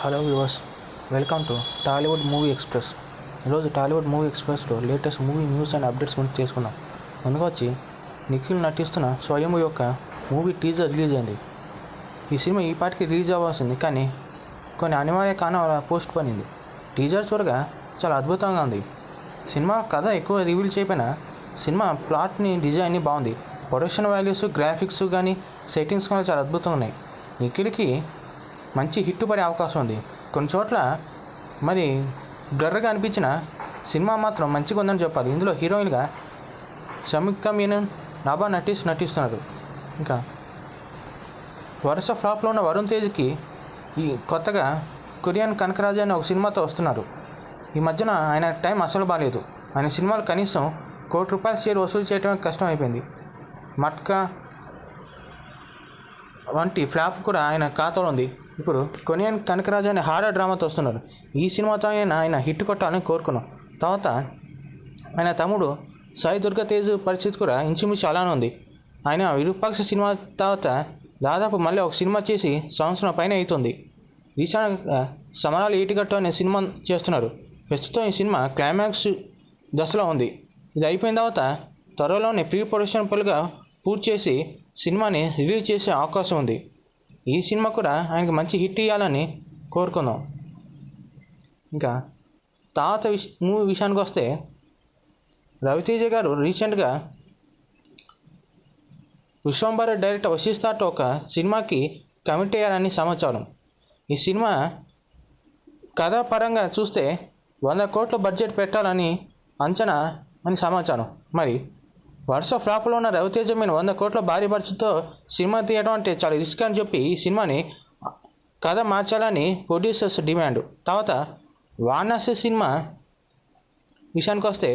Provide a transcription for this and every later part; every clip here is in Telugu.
Hello viewers, welcome to Tollywood movie express. ఈరోజు టాలీవుడ్ మూవీ ఎక్స్ప్రెస్లో latest movie news and updates గురించి చేసుకున్నాం. ముందుగా వచ్చి నిఖిల్ నటిస్తున్న స్వయం యొక్క మూవీ టీజర్ రిలీజ్ అయింది. ఈ సినిమా ఈ పాటికి రిలీజ్ అవ్వాల్సింది, కానీ కొన్ని అనివార్య కారణాల పోస్ట్ పోయింది. టీజర్ చూడగా చాలా అద్భుతంగా ఉంది. సినిమా కథ ఎక్కువ రివీల్ చేయకపోయినా సినిమా ప్లాట్ని, డిజైన్ని బాగుంది. ప్రొడక్షన్ వాల్యూస్, గ్రాఫిక్స్ కానీ సెట్టింగ్స్ కానీ చాలా అద్భుతంగా ఉన్నాయి. నిఖిల్కి మంచి హిట్ పడే అవకాశం ఉంది. కొన్ని చోట్ల మరి గర్రగా అనిపించిన సినిమా మాత్రం మంచిగా ఉందని చెప్పాలి. ఇందులో హీరోయిన్గా సంయుక్త మీనన్, నాభా నటిస్తున్నారు. ఇంకా వరుస ఫ్లాప్లో ఉన్న వరుణ్ తేజ్కి ఈ కొత్తగా కొరియన్ కనకరాజు అనే ఒక సినిమాతో వస్తున్నారు. ఈ మధ్యన ఆయన టైం అసలు బాగాలేదు. ఆయన సినిమాలు కనీసం ₹1,00,00,000 షేర్ వసూలు చేయడమే కష్టం అయిపోయింది. మట్కా వంటి ఫ్లాప్ కూడా ఆయన ఖాతాలో ఉంది. ఇప్పుడు కొరియన్ కనకరాజు అనే హారర్ డ్రామాతో వస్తున్నారు. ఈ సినిమాతో ఆయన హిట్ కొట్టాలని కోరుకున్నాం. తర్వాత ఆయన తమ్ముడు సాయి దుర్గా తేజ్ పరిస్థితి కూడా ఇంచుమించు అలానే ఉంది. ఆయన విరూపాక్ష సినిమా తర్వాత దాదాపు మళ్ళీ ఒక సినిమా చేసి సంవత్సరం పైన అవుతుంది. రీసెంట్గా సమరాలు ఈటిగట్టు అనే సినిమా చేస్తున్నారు. ప్రస్తుతం ఈ సినిమా క్లైమాక్స్ దశలో ఉంది. ఇది అయిపోయిన తర్వాత త్వరలోనే ప్రీ ప్రొడక్షన్ పనులుగా పూర్తి చేసి సినిమాని రిలీజ్ చేసే అవకాశం ఉంది. ఈ సినిమా కూడా ఆయనకి మంచి హిట్ ఇవ్వాలని కోరుకుందాం. ఇంకా తర్వాత మూవీ విషయానికి వస్తే, రవితేజ గారు రీసెంట్గా విశ్వంభర డైరెక్టర్ వశిష్ఠతో ఒక సినిమాకి కమిట్ అయ్యారని సమాచారం. ఈ సినిమా కథాపరంగా చూస్తే 100 కోట్ల బడ్జెట్ పెట్టాలని అంచనా అని సమాచారం. మరి వరుస ఫ్లాప్లో ఉన్న రవితేజ మీద 100 కోట్ల భారీ బడ్జెట్తో సినిమా తీయడం అంటే చాలా రిస్క్ అని చెప్పి ఈ సినిమాని కథ మార్చాలని ప్రొడ్యూసర్స్ డిమాండ్. తర్వాత వారణాసి సినిమా విషయానికి వస్తే,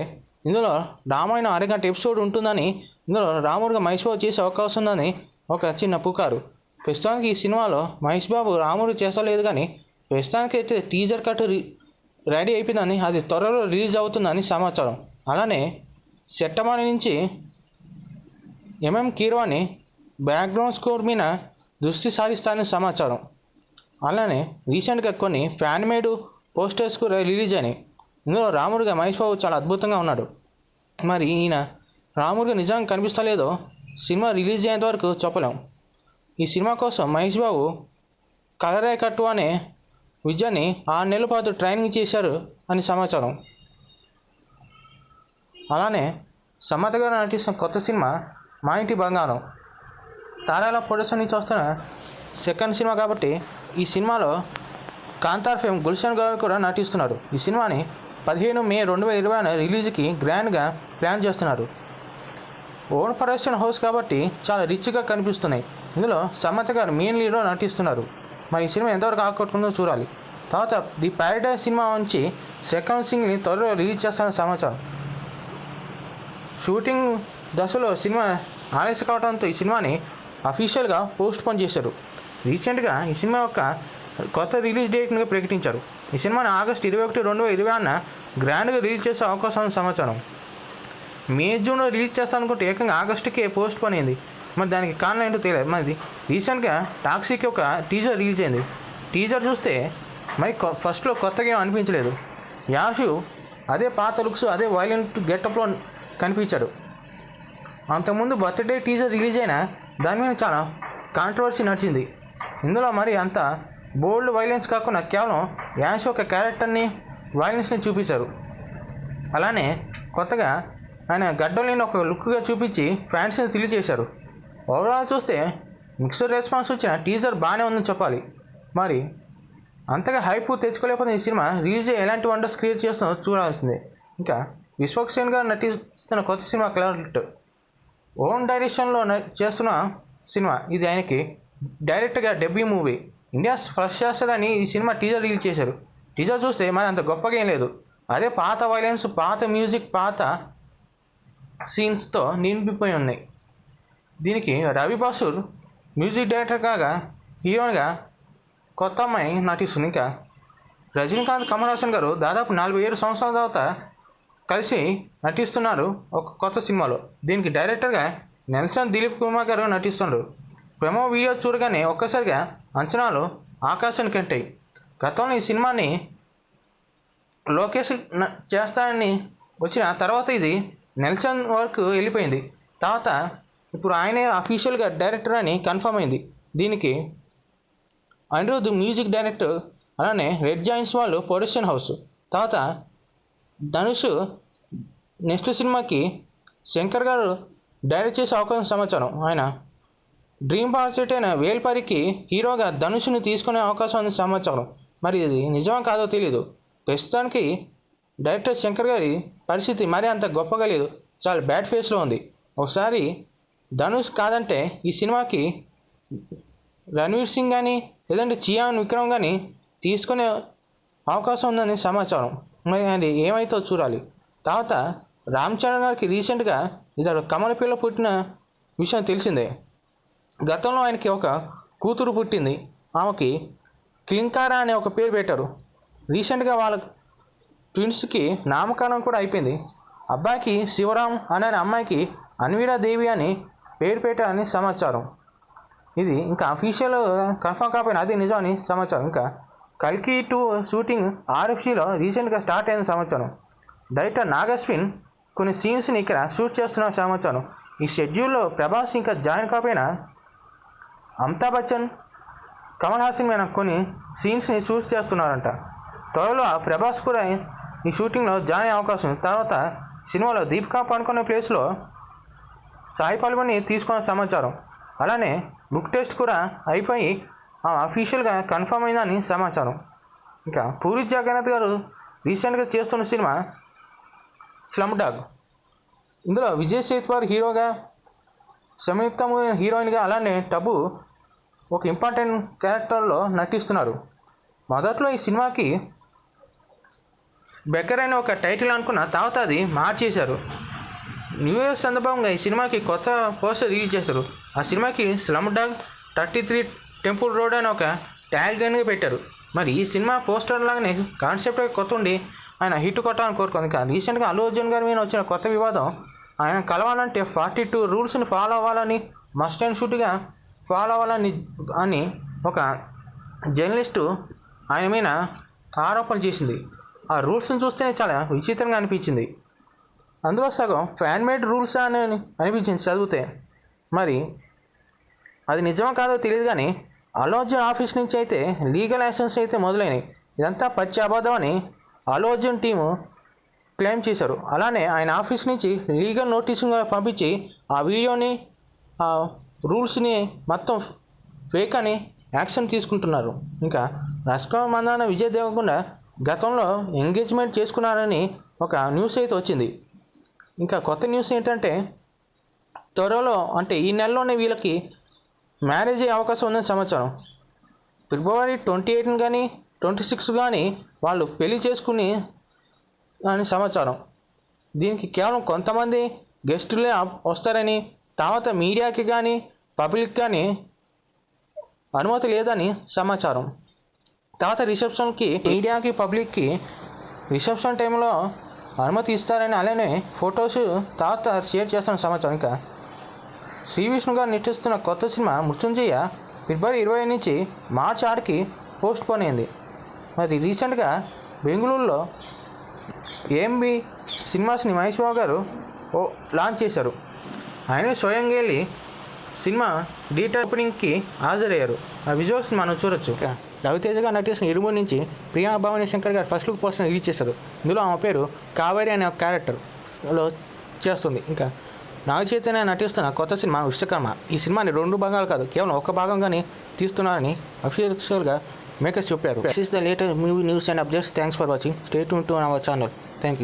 ఇందులో రామాయణం అరగంట ఎపిసోడ్ ఉంటుందని, ఇందులో రాముడిగా మహేష్ బాబు చేసే అవకాశం ఉందని ఒక చిన్న పుకారు. ప్రస్తుతానికి ఈ సినిమాలో మహేష్ బాబు రాముడు చేస్తలేదు, కానీ ప్రస్తుతానికి అయితే టీజర్ కట్ రెడీ అయిపోయిందని, అది త్వరలో రిలీజ్ అవుతుందని సమాచారం. అలానే సెట్టమాని నుంచి కీరవాణి బ్యాక్గ్రౌండ్ స్కోర్ మీద దృష్టి సారిస్తారని సమాచారం. అలానే రీసెంట్గా కొన్ని ఫ్యాన్ మేడ్ పోస్టర్స్ కూడా రిలీజ్ అయినాయి. ఇందులో రాముడిగా మహేష్ బాబు చాలా అద్భుతంగా ఉన్నాడు. మరి ఈయన రాముడిగా నిజంగా కనిపిస్తలేదో సినిమా రిలీజ్ అయ్యేంత వరకు చెప్పలేం. ఈ సినిమా కోసం మహేష్ బాబు కలరాయ్ కట్టు అనే విద్యని 6 నెలల పాటు ట్రైనింగ్ చేశారు అని సమాచారం. అలానే సమత గారు నటిస్తున్న కొత్త సినిమా మా ఇంటి బంగారం తారాల ప్రొడక్షన్ నుంచి వస్తున్న సెకండ్ సినిమా కాబట్టి ఈ సినిమాలో కాంతార్ ఫేమ్ గుల్షన్ గారు కూడా నటిస్తున్నారు. ఈ సినిమాని 15 మే 2020 రిలీజ్కి గ్రాండ్గా ప్లాన్ చేస్తున్నారు. ఓన్ ప్రొడక్షన్ హౌస్ కాబట్టి చాలా రిచ్గా కనిపిస్తున్నాయి. ఇందులో సమత గారు మెయిన్ లీడ్లో నటిస్తున్నారు. మరి ఈ సినిమా ఎంతవరకు ఆకట్టుకుందో చూడాలి. తర్వాత ది ప్యారడైజ్ సినిమా నుంచి సెకండ్ సింగిల్ని త్వరలో రిలీజ్ చేస్తారని సమాచారం. షూటింగ్ దశలో సినిమా ఆలస్యం కావడంతో ఈ సినిమాని అఫీషియల్గా పోస్ట్ పోన్ చేశారు. రీసెంట్గా ఈ సినిమా యొక్క కొత్త రిలీజ్ డేట్ని ప్రకటించారు. ఈ సినిమాని ఆగస్టు 21, 2020 గ్రాండ్గా రిలీజ్ చేసే అవకాశం సమాచారం. మే, జూన్లో రిలీజ్ చేస్తానుకుంటే ఏకంగా ఆగస్టుకే పోస్ట్ పోన్ అయింది. మరి దానికి కారణం ఏంటో తెలియదు. మరి రీసెంట్గా టాక్సీకి ఒక టీజర్ రిలీజ్ అయింది. టీజర్ చూస్తే మరి ఫస్ట్లో కొత్తగా ఏం అనిపించలేదు. యాషు అదే పాత లుక్స్, అదే వైలెంట్ గెటప్లో కనిపించాడు. అంతకుముందు బర్త్డే టీజర్ రిలీజ్ అయినా దాని మీద చాలా కాంట్రవర్సీ నడిచింది. ఇందులో మరి అంత బోల్డ్ వైలెన్స్ కాకుండా కేవలం యాష్ ఒక క్యారెక్టర్ని, వైలెన్స్ని చూపించారు. అలానే కొత్తగా ఆయన గడ్డల్ని ఒక లుక్గా చూపించి ఫ్యాన్స్ని తెలియజేశారు. ఓవరాల్ చూస్తే మిక్స్డ్ రెస్పాన్స్ వచ్చిన టీజర్ బాగానే ఉందని చెప్పాలి. మరి అంతగా హైప్ తెచ్చుకోలేకపోతే ఈ సినిమా రిలీజ్ ఎలాంటి వండర్స్ క్రియేట్ చేస్తుందో చూడాల్సిందే. ఇంకా విశ్వక్సేన్ గారు నటిస్తున్న కొత్త సినిమా క్లారిట్ ఓన్ డైరెక్షన్లో చేస్తున్న సినిమా. ఇది ఆయనకి డైరెక్ట్గా డెబ్యూ మూవీ. ఇండియా ఫస్ట్ చేస్తారని ఈ సినిమా టీజర్ రిలీజ్ చేశారు. టీజర్ చూస్తే మరి అంత గొప్పగా ఏం లేదు. అదే పాత వైలెన్స్, పాత మ్యూజిక్, పాత సీన్స్తో నింపిపోయి ఉన్నాయి. దీనికి రవి బాసూర్ మ్యూజిక్ డైరెక్టర్ కాగా హీరోయిన్గా కొత్త అమ్మాయి నటిస్తుంది. ఇంకా రజనీకాంత్, కమల్ హాసన్ గారు దాదాపు 47 సంవత్సరాల తర్వాత కలిసి నటిస్తున్నారు ఒక కొత్త సినిమాలో. దీనికి డైరెక్టర్గా నెల్సన్ దిలీప్ కుమార్ గారు నటిస్తున్నారు. ప్రెమో వీడియో చూడగానే ఒక్కసారిగా అంచనాలు ఆకాశానికి అంటాయి. గతంలో ఈ సినిమాని లోకేష్ చేస్తానని వచ్చిన తర్వాత ఇది నెల్సన్ వరకు వెళ్ళిపోయింది. తర్వాత ఇప్పుడు ఆయనే అఫీషియల్గా డైరెక్టర్ అని కన్ఫర్మ్ అయింది. దీనికి అనిరుద్ధ్ మ్యూజిక్ డైరెక్టర్, అలానే రెడ్ జాయింట్స్ వాళ్ళు ప్రొడక్షన్ హౌస్. తర్వాత ధనుష్ నెక్స్ట్ సినిమాకి శంకర్ గారు డైరెక్ట్ చేసే అవకాశం సమాచారం. ఆయన డ్రీమ్ ప్రాజెక్ట్ అయిన వేల్పరికి హీరోగా ధనుష్ని తీసుకునే అవకాశం ఉంది సమాచారం. మరి ఇది నిజమా కాదో తెలియదు. ప్రస్తుతానికి డైరెక్టర్ శంకర్ గారి పరిస్థితి మరీ అంత గొప్పగా లేదు, చాలా బ్యాడ్ ఫేస్లో ఉంది. ఒకసారి ధనుష్ కాదంటే ఈ సినిమాకి రణ్వీర్ సింగ్ కానీ లేదంటే చియాన్ విక్రమ్ కానీ తీసుకునే అవకాశం ఉందని సమాచారం. మరి అది ఏమైతో చూడాలి. తర్వాత రామ్ చరణ్ గారికి రీసెంట్గా ఇద్దరు కమల పిల్ల పుట్టిన విషయం తెలిసిందే. గతంలో ఆయనకి ఒక కూతురు పుట్టింది. ఆమెకి క్లింకారా అనే ఒక పేరు పెట్టారు. రీసెంట్గా వాళ్ళ ట్విన్స్కి నామకరణం కూడా అయిపోయింది. అబ్బాయికి శివరామ్ అనే అమ్మాయికి అన్వీరా దేవి అని పేరు పెట్టారని సమాచారం. ఇది ఇంకా అఫీషియల్ కన్ఫర్మ్ కాకపోయినా అది నిజమని సమాచారం. ఇంకా కల్కి 2 షూటింగ్ ఆర్ఎఫ్సీలో రీసెంట్గా స్టార్ట్ అయిన సమాచారం. డైరెక్టర్ నాగశ్విన్ కొన్ని సీన్స్ని ఇక్కడ షూట్ చేస్తున్న సమాచారం. ఈ షెడ్యూల్లో ప్రభాస్ ఇంకా జాయిన్ కాకపోయినా అమితాబ్ బచ్చన్, కమల్ హాసన్ మీద కొన్ని సీన్స్ని షూట్ చేస్తున్నారంట. త్వరలో ప్రభాస్ కూడా ఈ షూటింగ్లో జాయిన్ అయ్యే అవకాశం. తర్వాత సినిమాలో దీపికా పడుకునే ప్లేస్లో సాయి పల్వని తీసుకున్న సమాచారం. అలానే బుక్ టెస్ట్ కూడా అయిపోయి అఫీషియల్గా కన్ఫర్మ్ అయిందని సమాచారం. ఇంకా పూరి జగన్నాథ్ గారు రీసెంట్గా చేస్తున్న సినిమా స్లమ్ డాగ్. ఇందులో విజయ్ సేతుపతి హీరోగా, సంయుక్త హీరోయిన్గా, అలానే టబు ఒక ఇంపార్టెంట్ క్యారెక్టర్లో నటిస్తున్నారు. మొదట్లో ఈ సినిమాకి బెక్కర్ అనే ఒక టైటిల్ అనుకున్న తర్వాత అది మార్చేశారు. న్యూ ఇయర్ సందర్భంగా ఈ సినిమాకి కొత్త పోస్టర్ రిలీజ్ చేస్తారు. ఆ సినిమాకి స్లమ్ డాగ్ 33 టెంపుల్ రోడ్ అని ఒక ట్యాగ్ లైన్గా పెట్టారు. మరి ఈ సినిమా పోస్టర్ లాగానే కాన్సెప్ట్ కొత్త ఉండి ఆయన హిట్ కొట్టాలని కోరుకుంది. కానీ రీసెంట్గా అల్లు అర్జున్ గారి మీద వచ్చిన కొత్త వివాదం, ఆయన కలవాలంటే 42 రూల్స్ని ఫాలో అవ్వాలని, మస్ట్ అండ్ షుడ్గా ఫాలో అవ్వాలని అని ఒక జర్నలిస్టు ఆయన మీద ఆరోపణ చేసింది. ఆ రూల్స్ని చూస్తేనే చాలా విచిత్రంగా అనిపించింది. అందులో సగం ఫ్యాన్ మేడ్ రూల్స్ అని అనిపించింది చదివితే. మరి అది నిజమో కాదో తెలియదు. కానీ అల్లు అర్జున్ ఆఫీస్ నుంచి అయితే లీగల్ యాక్షన్స్ అయితే మొదలైనవి. ఇదంతా పచ్చి అబద్ధం అని అల్లు అర్జున్ టీము క్లెయిమ్ చేశారు. అలానే ఆయన ఆఫీస్ నుంచి లీగల్ నోటీసులు పంపించి ఆ వీడియోని, ఆ రూల్స్ని మొత్తం ఫేక్ అని యాక్షన్ తీసుకుంటున్నారు. ఇంకా రష్కా మందాన విజయ్ దేవరకొండ గతంలో ఎంగేజ్మెంట్ చేసుకున్నారని ఒక న్యూస్ అయితే వచ్చింది. ఇంకా కొత్త న్యూస్ ఏంటంటే త్వరలో అంటే ఈ నెలలోనే వీళ్ళకి మ్యారేజ్ అయ్యే అవకాశం ఉందని సమాచారం. ఫిబ్రవరి 28 కానీ 26 కానీ వాళ్ళు పెళ్లి చేసుకుని అని సమాచారం. దీనికి కేవలం కొంతమంది గెస్టులే వస్తారని, తర్వాత మీడియాకి కానీ పబ్లిక్ కానీ అనుమతి లేదని సమాచారం. తర్వాత రిసెప్షన్కి మీడియాకి పబ్లిక్కి రిసెప్షన్ టైంలో అనుమతి ఇస్తారని, అలానే ఫొటోస్ తర్వాత షేర్ చేస్తున్న సమాచారం. ఇంకా శ్రీ విష్ణు గారు నటిస్తున్న కొత్త సినిమా మృత్యుంజయ ఫిబ్రవరి 20 నుంచి మార్చి 6కి పోస్ట్ పోన్ అయింది. మరి రీసెంట్గా బెంగళూరులో ఏఎంబి సినిమాస్ని మహేష్ బాబు గారు లాంచ్ చేశారు. ఆయనే స్వయంగా వెళ్ళి సినిమా డీటెయిల్ ఓపెనింగ్కి హాజరయ్యారు. ఆ విజువల్స్ మనం చూడొచ్చు. ఇంకా రవితేజగా నటిస్తున్న ఇరుమూరి నుంచి ప్రియా భవానీ శంకర్ గారు ఫస్ట్ లుక్ పోస్టర్ రిలీజ్ చేశారు. ఇందులో ఆమె పేరు కావేరి అనే ఒక క్యారెక్టర్లో చేస్తుంది. ఇంకా నాగ చైతన్య నటిస్తున్న కొత్త సినిమా విశ్వకర్మ. ఈ సినిమాని 2 భాగాలు కాదు, కేవలం ఒక భాగంగానే తీస్తున్నారని అఫీషియల్గా మేకర్స్ చెప్పారు. This is the latest movie news and updates. Thanks for watching. Stay tune to our channel. Thank you.